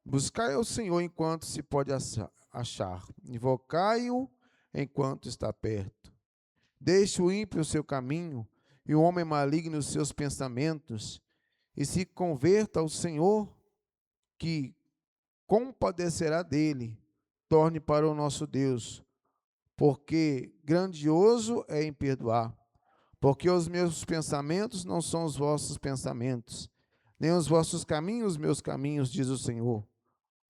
Buscai ao Senhor enquanto se pode achar. Invocai-o enquanto está perto. Deixe o ímpio o seu caminho e o homem maligno os seus pensamentos, e se converta ao Senhor, que compadecerá dele. Torne para o nosso Deus, porque grandioso é em perdoar. Porque os meus pensamentos não são os vossos pensamentos, nem os vossos caminhos, meus caminhos, diz o Senhor.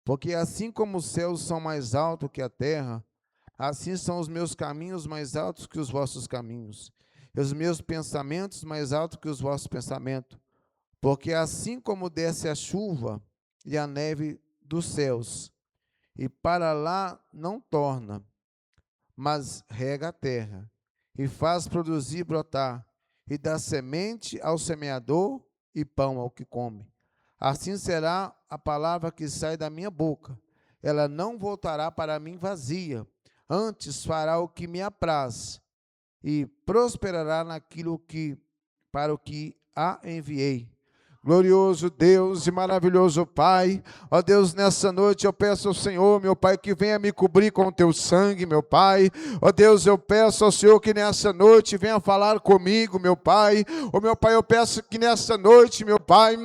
Porque assim como os céus são mais altos que a terra, assim são os meus caminhos mais altos que os vossos caminhos, e os meus pensamentos mais altos que os vossos pensamentos. Porque assim como desce a chuva e a neve dos céus, e para lá não torna, mas rega a terra, e faz produzir brotar, e dá semente ao semeador e pão ao que come. Assim será a palavra que sai da minha boca. Ela não voltará para mim vazia, antes fará o que me apraz, e prosperará naquilo que para o que a enviei. Glorioso Deus e maravilhoso Pai, ó Deus, nessa noite eu peço ao Senhor, meu Pai, que venha me cobrir com o teu sangue, meu Pai. Ó Deus, eu peço ao Senhor que nessa noite venha falar comigo, meu Pai. Ó meu Pai, eu peço que nessa noite, meu Pai,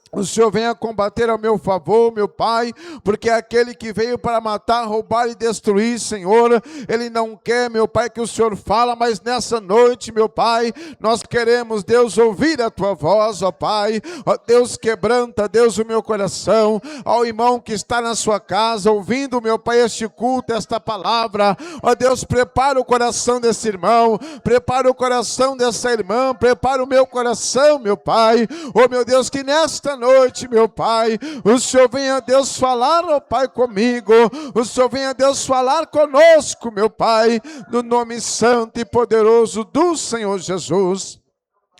o Senhor venha combater ao meu favor, meu Pai, porque aquele que veio para matar, roubar e destruir, Senhor, Ele não quer, meu Pai, que o Senhor fala, mas nessa noite, meu Pai, nós queremos, Deus, ouvir a Tua voz, ó Pai. Ó Deus, quebranta, Deus, o meu coração, ao irmão que está na sua casa, ouvindo, meu Pai, este culto, esta palavra. Ó Deus, prepara o coração desse irmão, prepara o coração dessa irmã, prepara o meu coração, meu Pai. Ó meu Deus, que nesta noite, meu Pai, o Senhor venha, Deus, falar, ó Pai, comigo, o Senhor venha, Deus, falar conosco, meu Pai, no nome santo e poderoso do Senhor Jesus.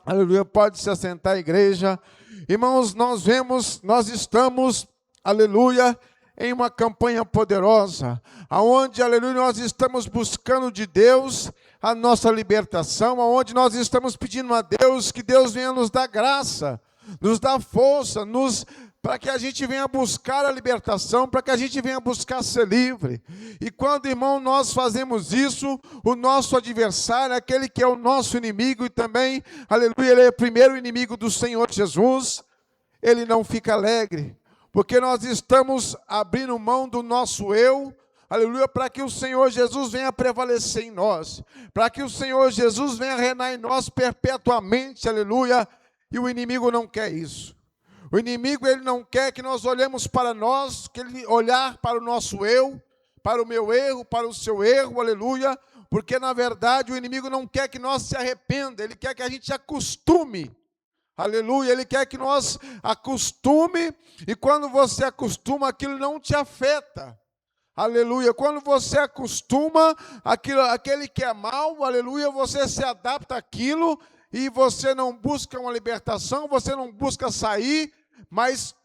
Aleluia, pode se assentar, igreja. Irmãos, nós estamos, aleluia, em uma campanha poderosa, aonde, aleluia, nós estamos buscando de Deus a nossa libertação, aonde nós estamos pedindo a Deus que Deus venha nos dar graça, nos dar força, para que a gente venha buscar a libertação, para que a gente venha buscar ser livre. E quando, irmão, nós fazemos isso, o nosso adversário, aquele que é o nosso inimigo e também, aleluia, ele é o primeiro inimigo do Senhor Jesus, ele não fica alegre, porque nós estamos abrindo mão do nosso eu, aleluia, para que o Senhor Jesus venha prevalecer em nós, para que o Senhor Jesus venha reinar em nós perpetuamente, aleluia. E o inimigo não quer isso. O inimigo, ele não quer que nós olhemos para nós, que ele olhar para o nosso eu, para o meu erro, para o seu erro, aleluia, porque na verdade o inimigo não quer que nós se arrependa, ele quer que a gente acostume, aleluia, ele quer que nós acostume, e quando você acostuma, aquilo não te afeta, aleluia, quando você acostuma, aquele que é mal, aleluia, você se adapta àquilo, e você não busca uma libertação, você não busca sair, mas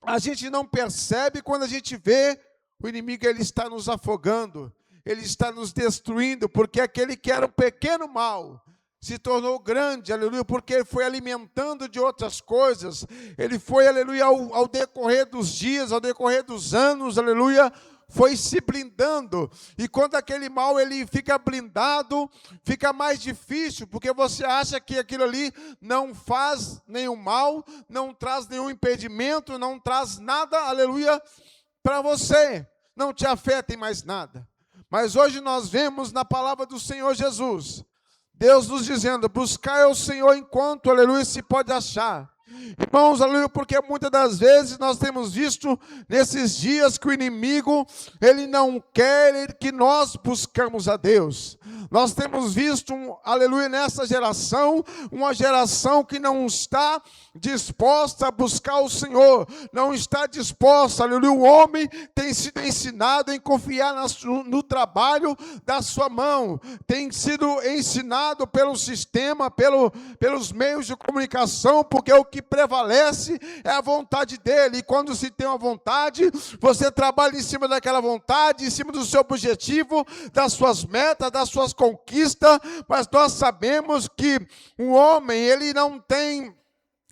a gente não percebe quando a gente vê o inimigo, ele está nos afogando, ele está nos destruindo, porque aquele que era um pequeno mal se tornou grande, aleluia, porque ele foi alimentando de outras coisas, ele foi, aleluia, ao decorrer dos dias, ao decorrer dos anos, aleluia, foi se blindando, e quando aquele mal ele fica blindado, fica mais difícil, porque você acha que aquilo ali não faz nenhum mal, não traz nenhum impedimento, não traz nada, aleluia, para você, não te afeta em mais nada. Mas hoje nós vemos na palavra do Senhor Jesus, Deus nos dizendo, buscai ao Senhor enquanto, aleluia, se pode achar. Irmãos, aleluia, porque muitas das vezes nós temos visto nesses dias que o inimigo, ele não quer que nós buscamos a Deus. Nós temos visto, aleluia, nessa geração, uma geração que não está disposta a buscar o Senhor, não está disposta, aleluia, o homem tem sido ensinado em confiar no trabalho da sua mão, tem sido ensinado pelo sistema, pelos meios de comunicação, porque o que prevalece é a vontade dele, e quando se tem uma vontade, você trabalha em cima daquela vontade, em cima do seu objetivo, das suas metas, das suas conquistas, mas nós sabemos que o homem, ele não tem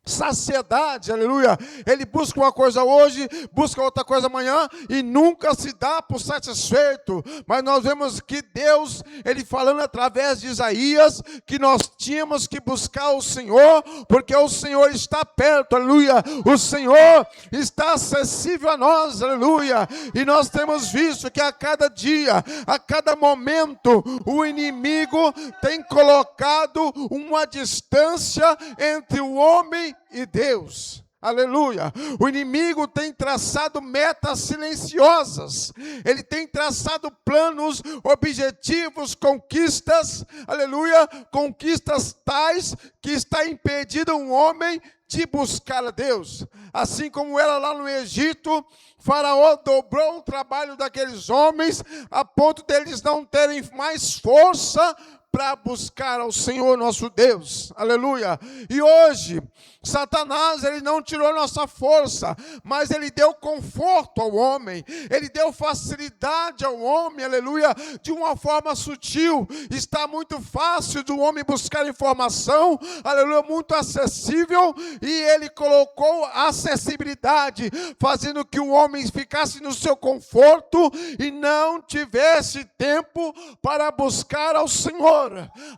saciedade, aleluia. Ele busca uma coisa hoje, busca outra coisa amanhã e nunca se dá por satisfeito. Mas nós vemos que Deus, ele falando através de Isaías, que nós tínhamos que buscar o Senhor, porque o Senhor está perto, aleluia. O Senhor está acessível a nós, aleluia. E nós temos visto que a cada dia, a cada momento, o inimigo tem colocado uma distância entre o homem e Deus, aleluia. O inimigo tem traçado metas silenciosas, ele tem traçado planos, objetivos, conquistas, aleluia, conquistas tais que está impedindo um homem de buscar a Deus. Assim como era lá no Egito, Faraó dobrou o trabalho daqueles homens, a ponto deles não terem mais força para buscar ao Senhor nosso Deus, aleluia. E hoje, Satanás, ele não tirou nossa força, mas ele deu conforto ao homem, ele deu facilidade ao homem, aleluia, de uma forma sutil. Está muito fácil do homem buscar informação, aleluia, muito acessível, e ele colocou acessibilidade, fazendo que o homem ficasse no seu conforto e não tivesse tempo para buscar ao Senhor.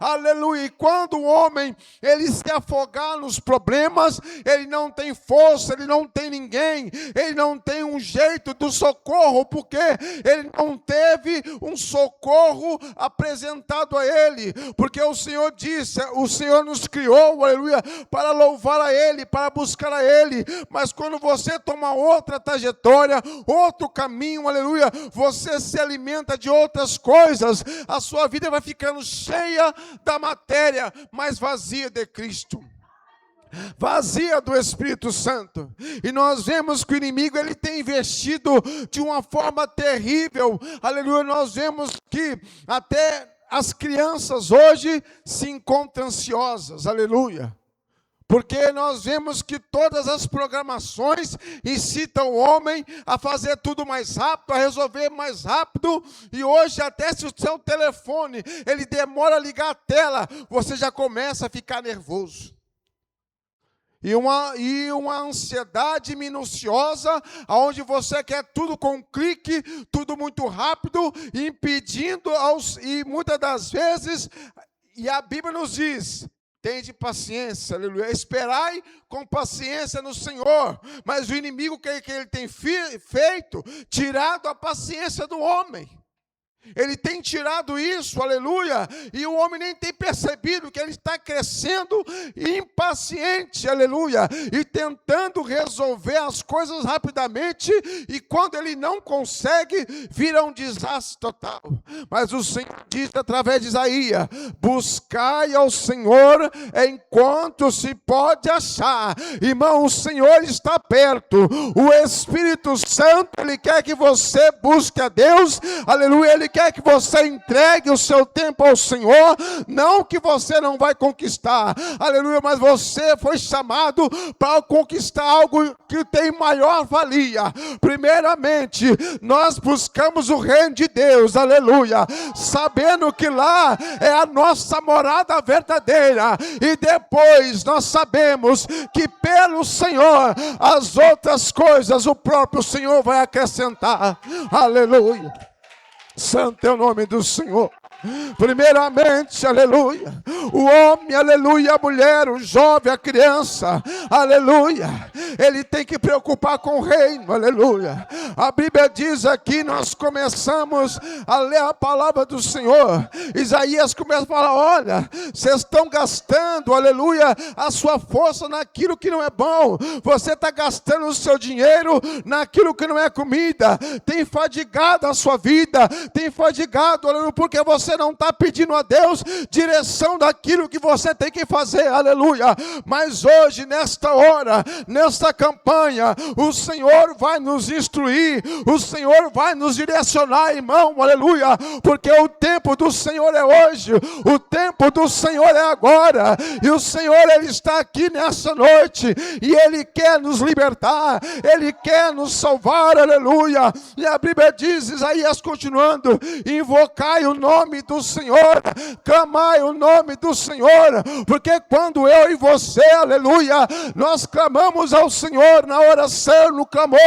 Aleluia. E quando o homem, ele se afogar nos problemas, ele não tem força, ele não tem ninguém, ele não tem um jeito do socorro, porque ele não teve um socorro apresentado a ele, porque o Senhor disse, o Senhor nos criou, aleluia, para louvar a ele, para buscar a ele. Mas quando você toma outra trajetória, outro caminho, aleluia, você se alimenta de outras coisas, a sua vida vai ficando cheia da matéria, mas vazia de Cristo, vazia do Espírito Santo. E nós vemos que o inimigo, ele tem investido de uma forma terrível, aleluia. Nós vemos que até as crianças hoje se encontram ansiosas, aleluia. Porque nós vemos que todas as programações incitam o homem a fazer tudo mais rápido, a resolver mais rápido. E hoje até se o seu telefone, ele demora a ligar a tela, você já começa a ficar nervoso. E uma ansiedade minuciosa, onde você quer tudo com um clique, tudo muito rápido, impedindo e muitas das vezes, e a Bíblia nos diz, tende paciência, aleluia, esperai com paciência no Senhor. Mas o inimigo que ele tem feito, tirado a paciência do homem. Ele tem tirado isso, aleluia, e o homem nem tem percebido que ele está crescendo impaciente, aleluia, e tentando resolver as coisas rapidamente, e quando ele não consegue, vira um desastre total. Mas o Senhor diz através de Isaías, buscai ao Senhor enquanto se pode achar. Irmão, o Senhor está perto, o Espírito Santo, ele quer que você busque a Deus, aleluia, ele quer que você entregue o seu tempo ao Senhor, não que você não vai conquistar, aleluia, mas você foi chamado para conquistar algo que tem maior valia. Primeiramente, nós buscamos o reino de Deus, aleluia, sabendo que lá é a nossa morada verdadeira, e depois nós sabemos que pelo Senhor, as outras coisas o próprio Senhor vai acrescentar, aleluia. Santo é o nome do Senhor. Primeiramente, aleluia, o homem, aleluia, a mulher, o jovem, a criança, aleluia, ele tem que preocupar com o reino, aleluia. A Bíblia diz aqui, nós começamos a ler a palavra do Senhor, Isaías começa a falar, olha, vocês estão gastando, aleluia, a sua força naquilo que não é bom, você está gastando o seu dinheiro naquilo que não é comida, tem fadigado a sua vida, tem fadigado, aleluia, porque você não está pedindo a Deus direção daquilo que você tem que fazer, aleluia. Mas hoje, nesta hora, nesta campanha, o Senhor vai nos instruir, o Senhor vai nos direcionar, irmão, aleluia, porque o tempo do Senhor é hoje, o tempo do Senhor é agora, e o Senhor, ele está aqui nessa noite, e ele quer nos libertar, ele quer nos salvar, aleluia. E a Bíblia diz, Isaías continuando, invocai o nome nome do Senhor, clamai o nome do Senhor, porque quando eu e você, aleluia, nós clamamos ao Senhor na oração, no clamor,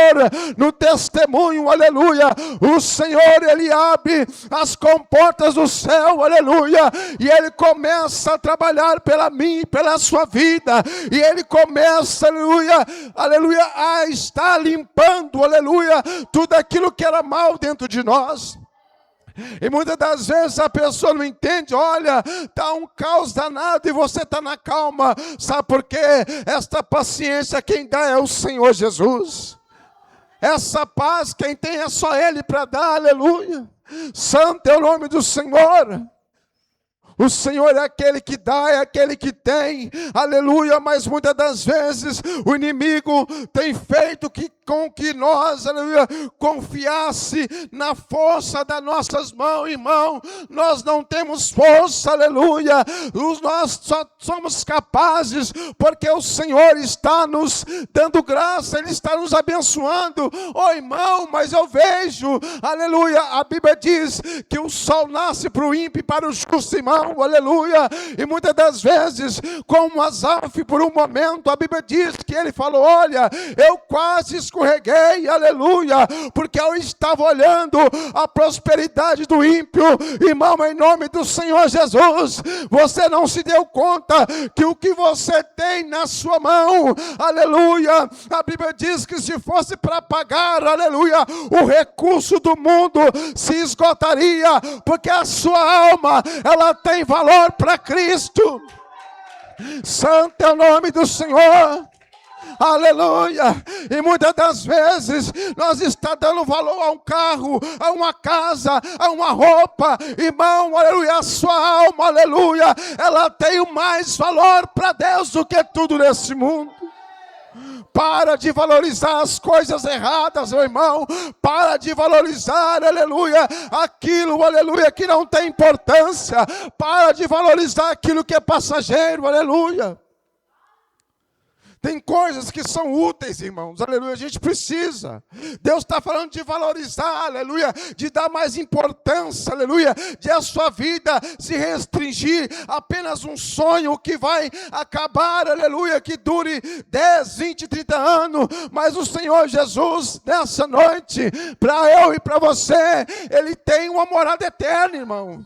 no testemunho, aleluia, o Senhor, Ele abre as comportas do céu, aleluia, e Ele começa a trabalhar pela mim, pela sua vida, e Ele começa, aleluia, aleluia, a estar limpando, aleluia, tudo aquilo que era mal dentro de nós. E muitas das vezes a pessoa não entende, olha, está um caos danado e você está na calma. Sabe por quê? Esta paciência quem dá é o Senhor Jesus. Essa paz quem tem é só Ele para dar, aleluia. Santo é o nome do Senhor. O Senhor é aquele que dá, é aquele que tem, aleluia, mas muitas das vezes o inimigo tem feito com que nós, aleluia, confiasse na força das nossas mãos, irmão. Nós não temos força, aleluia, nós só somos capazes porque o Senhor está nos dando graça, Ele está nos abençoando. Oh irmão, mas eu vejo, aleluia, a Bíblia diz que o sol nasce para o ímpio e para o justo, irmão. Aleluia, e muitas das vezes, como Asaf, por um momento, a Bíblia diz que ele falou, olha, eu quase escorreguei, aleluia, porque eu estava olhando a prosperidade do ímpio, irmão, em nome do Senhor Jesus, você não se deu conta que o que você tem na sua mão, aleluia, a Bíblia diz que se fosse para pagar, aleluia, o recurso do mundo se esgotaria, porque a sua alma, ela tem valor para Cristo. Santo é o nome do Senhor. Aleluia, e muitas das vezes nós estamos dando valor a um carro, a uma casa, a uma roupa, irmão, aleluia, a sua alma, aleluia, ela tem mais valor para Deus do que tudo nesse mundo. Para de valorizar as coisas erradas, meu irmão. Para de valorizar, aleluia, aquilo, aleluia, que não tem importância. Para de valorizar aquilo que é passageiro, aleluia. Tem coisas que são úteis, irmãos, aleluia, a gente precisa. Deus está falando de valorizar, aleluia, de dar mais importância, aleluia, de a sua vida se restringir a apenas um sonho que vai acabar, aleluia, que dure 10, 20, 30 anos, mas o Senhor Jesus, nessa noite, para eu e para você, Ele tem uma morada eterna, irmão.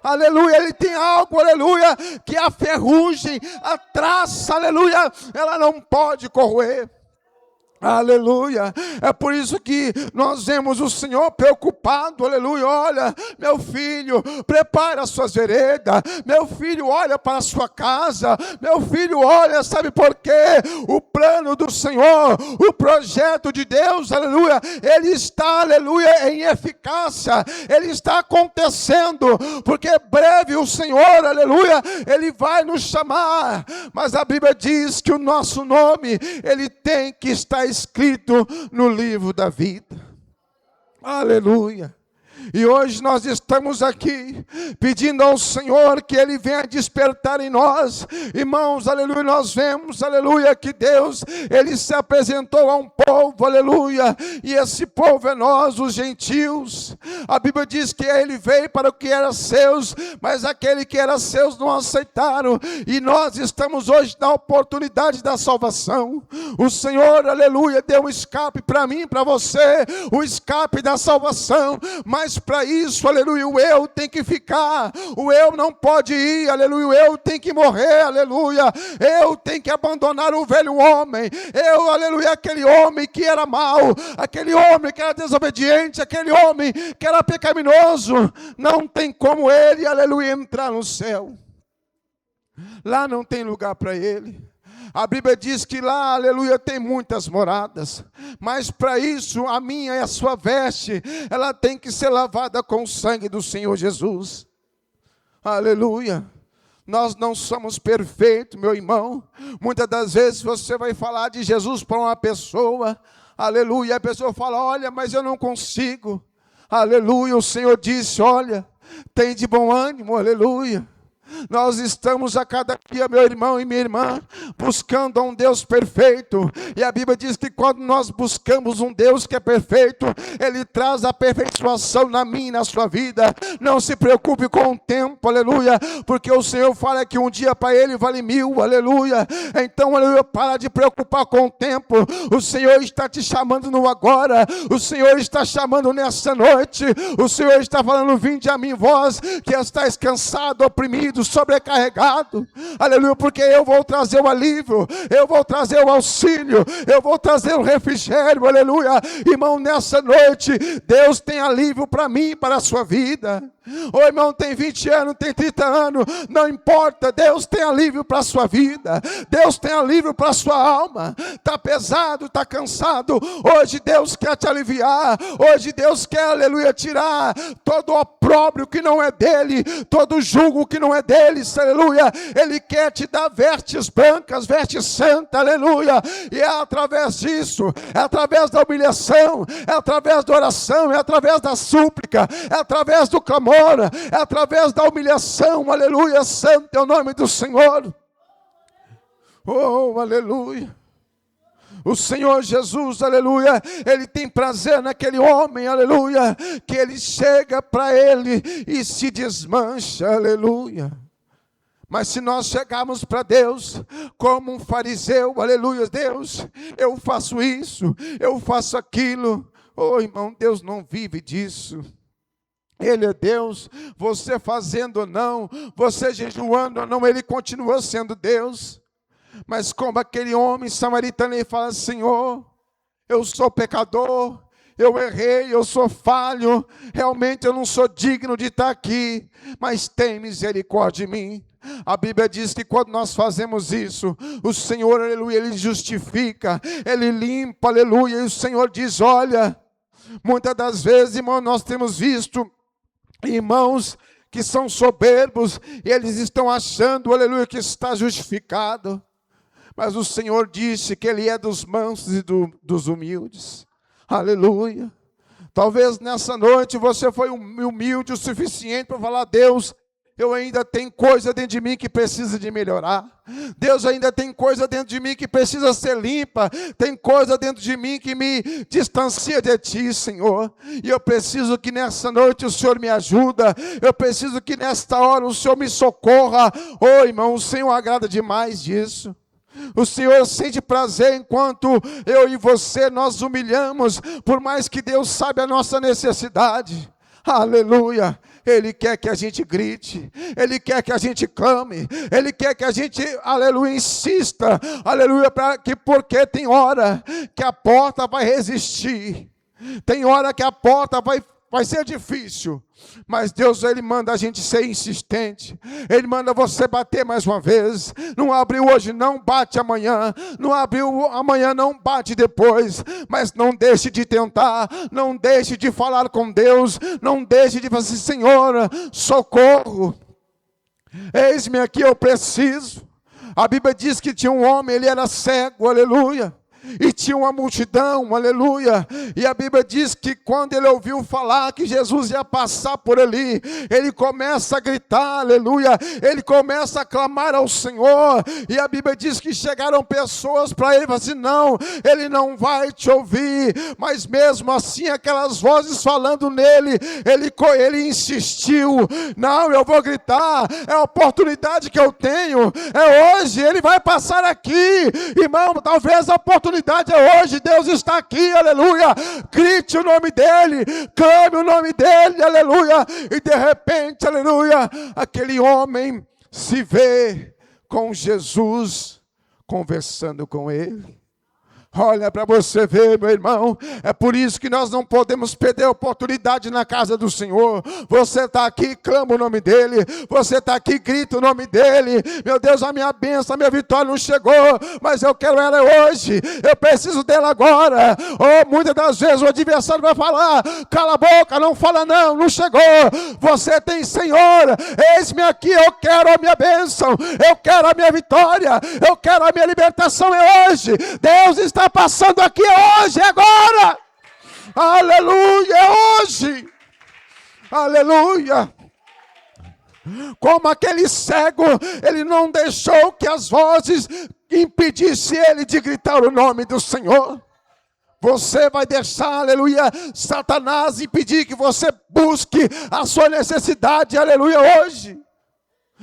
Aleluia, Ele tem algo, aleluia, que a ferrugem, a traça, aleluia, ela não pode corroer. Aleluia, é por isso que nós vemos o Senhor preocupado, aleluia, olha, meu filho, prepara as suas veredas, meu filho, olha para a sua casa, meu filho, olha, sabe por quê? O plano do Senhor, o projeto de Deus, aleluia, ele está, aleluia, em eficácia, ele está acontecendo, porque breve o Senhor, aleluia, ele vai nos chamar, mas a Bíblia diz que o nosso nome, ele tem que estar escrito no livro da vida. Aleluia. E hoje nós estamos aqui pedindo ao Senhor que Ele venha despertar em nós. Irmãos, aleluia, nós vemos, aleluia, que Deus, Ele se apresentou a um povo, aleluia, e esse povo é nós, os gentios. A Bíblia diz que Ele veio para o que era seus, mas aquele que era seus não aceitaram, e nós estamos hoje na oportunidade da salvação. O Senhor, aleluia, deu um escape para mim, para você, o escape da salvação, mas para isso, aleluia, o eu tem que ficar, o eu não pode ir, aleluia, o eu tem que morrer, aleluia, eu tenho que abandonar o velho homem, eu, aleluia, aquele homem que era mau, aquele homem que era desobediente, aquele homem que era pecaminoso, não tem como ele, aleluia, entrar no céu, lá não tem lugar para ele. A Bíblia diz que lá, aleluia, tem muitas moradas, mas para isso a minha e a sua veste, ela tem que ser lavada com o sangue do Senhor Jesus. Aleluia. Nós não somos perfeitos, meu irmão. Muitas das vezes você vai falar de Jesus para uma pessoa, aleluia, a pessoa fala, olha, mas eu não consigo. Aleluia, o Senhor disse, olha, tem de bom ânimo, aleluia. Nós estamos a cada dia, meu irmão e minha irmã, buscando um Deus perfeito. E a Bíblia diz que quando nós buscamos um Deus que é perfeito, Ele traz a aperfeiçoação na minha e na sua vida. Não se preocupe com o tempo, aleluia, porque o Senhor fala que um dia para Ele vale 1000, aleluia. Então, aleluia, para de preocupar com o tempo. O Senhor está te chamando no agora. O Senhor está chamando nessa noite. O Senhor está falando: vinde a mim, vós que estáis cansado, oprimido, sobrecarregado, aleluia, porque eu vou trazer o alívio, eu vou trazer o auxílio, eu vou trazer o refrigério, aleluia. Irmão, nessa noite, Deus tem alívio para mim e para a sua vida. Ô irmão, tem 20 anos, tem 30 anos, não importa, Deus tem alívio para a sua vida, Deus tem alívio para a sua alma. Está pesado, está cansado, hoje Deus quer te aliviar, hoje Deus quer, aleluia, tirar todo o opróbrio que não é dele, todo o jugo que não é dele, aleluia. Ele quer te dar vestes brancas, vestes santas, aleluia. E é através disso, é através da humilhação, é através da oração, é através da súplica, é através do clamor, é através da humilhação, aleluia. Santo é o nome do Senhor. Oh, aleluia. O Senhor Jesus, aleluia, Ele tem prazer naquele homem, aleluia, que ele chega para Ele e se desmancha, aleluia. Mas se nós chegarmos para Deus como um fariseu, aleluia, Deus, eu faço isso, eu faço aquilo. Oh, irmão, Deus não vive disso. Ele é Deus, você fazendo ou não, você jejuando ou não, Ele continua sendo Deus. Mas como aquele homem samaritano, ele fala: Senhor, eu sou pecador, eu errei, eu sou falho, realmente eu não sou digno de estar aqui, mas tem misericórdia de mim. A Bíblia diz que quando nós fazemos isso, o Senhor, aleluia, Ele justifica, Ele limpa, aleluia, e o Senhor diz: olha, muitas das vezes, irmão, nós temos visto irmãos que são soberbos, e eles estão achando, aleluia, que está justificado. Mas o Senhor disse que Ele é dos mansos e dos humildes. Aleluia. Talvez nessa noite você foi humilde o suficiente para falar: Deus, eu ainda tenho coisa dentro de mim que precisa de melhorar. Deus, ainda tem coisa dentro de mim que precisa ser limpa. Tem coisa dentro de mim que me distancia de Ti, Senhor. E eu preciso que nessa noite o Senhor me ajuda. Eu preciso que nesta hora o Senhor me socorra. Oh, irmão, o Senhor agrada demais disso. O Senhor sente prazer enquanto eu e você nós humilhamos, por mais que Deus sabe a nossa necessidade. Aleluia. Ele quer que a gente grite, Ele quer que a gente clame, Ele quer que a gente, aleluia, insista, aleluia, porque tem hora que a porta vai resistir, tem hora que a porta vai ser difícil, mas Deus, Ele manda a gente ser insistente, Ele manda você bater mais uma vez. Não abriu hoje, não bate amanhã, não abriu amanhã, não bate depois, mas não deixe de tentar, não deixe de falar com Deus, não deixe de falar assim: Senhor, socorro, eis-me aqui, eu preciso. A Bíblia diz que tinha um homem, ele era cego, aleluia, e tinha uma multidão, aleluia, e a Bíblia diz que quando ele ouviu falar que Jesus ia passar por ali, ele começa a gritar, aleluia, ele começa a clamar ao Senhor, e a Bíblia diz que chegaram pessoas para ele e falaram assim: não, ele não vai te ouvir, mas mesmo assim aquelas vozes falando nele, ele insistiu: não, eu vou gritar, é a oportunidade que eu tenho, é hoje, ele vai passar aqui, irmão, talvez a oportunidade é hoje, Deus está aqui, aleluia, grite o nome dEle, clame o nome dEle, aleluia, e de repente, aleluia, aquele homem se vê com Jesus conversando com ele. Olha para você ver, meu irmão, é por isso que nós não podemos perder a oportunidade na casa do Senhor. Você está aqui, clama o nome dEle, você está aqui, grita o nome dEle. Meu Deus, a minha bênção, a minha vitória não chegou, mas eu quero ela hoje, eu preciso dela agora. Oh, muitas das vezes o adversário vai falar: cala a boca, não fala não, não chegou. Você tem: Senhor, eis-me aqui, eu quero a minha bênção, eu quero a minha vitória, eu quero a minha libertação, é hoje. Deus está passando aqui, é hoje, é agora. Aleluia, é hoje. Aleluia. Como aquele cego, ele não deixou que as vozes impedissem ele de gritar o nome do Senhor. Você vai deixar, aleluia, Satanás impedir que você busque a sua necessidade, aleluia, hoje.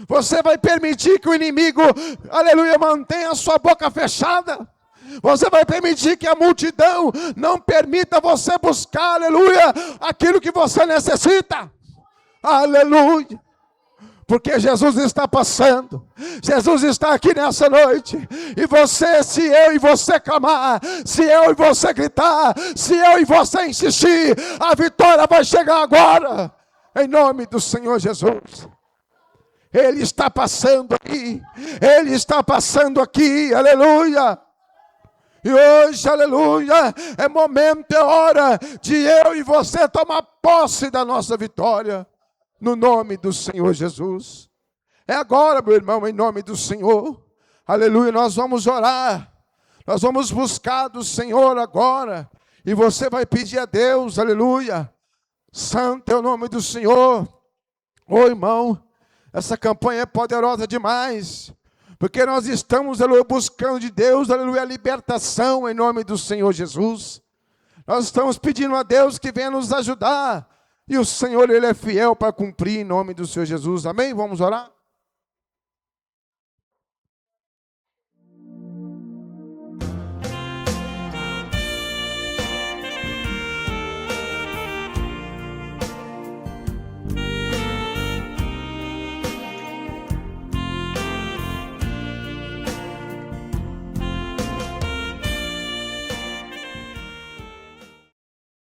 Você vai permitir que o inimigo, aleluia, mantenha a sua boca fechada. Você vai permitir que a multidão não permita você buscar, aleluia, aquilo que você necessita. Aleluia. Porque Jesus está passando, Jesus está aqui nessa noite, e você, se eu e você clamar, se eu e você gritar, se eu e você insistir, a vitória vai chegar agora, em nome do Senhor Jesus. Ele está passando aqui, Ele está passando aqui, aleluia. E hoje, aleluia, é momento, é hora de eu e você tomar posse da nossa vitória. No nome do Senhor Jesus. É agora, meu irmão, em nome do Senhor. Aleluia, nós vamos orar. Nós vamos buscar do Senhor agora. E você vai pedir a Deus, aleluia. Santo é o nome do Senhor. Ô irmão, essa campanha é poderosa demais. Porque nós estamos, aleluia, buscando de Deus, aleluia, a libertação em nome do Senhor Jesus. Nós estamos pedindo a Deus que venha nos ajudar. E o Senhor, Ele é fiel para cumprir em nome do Senhor Jesus. Amém? Vamos orar?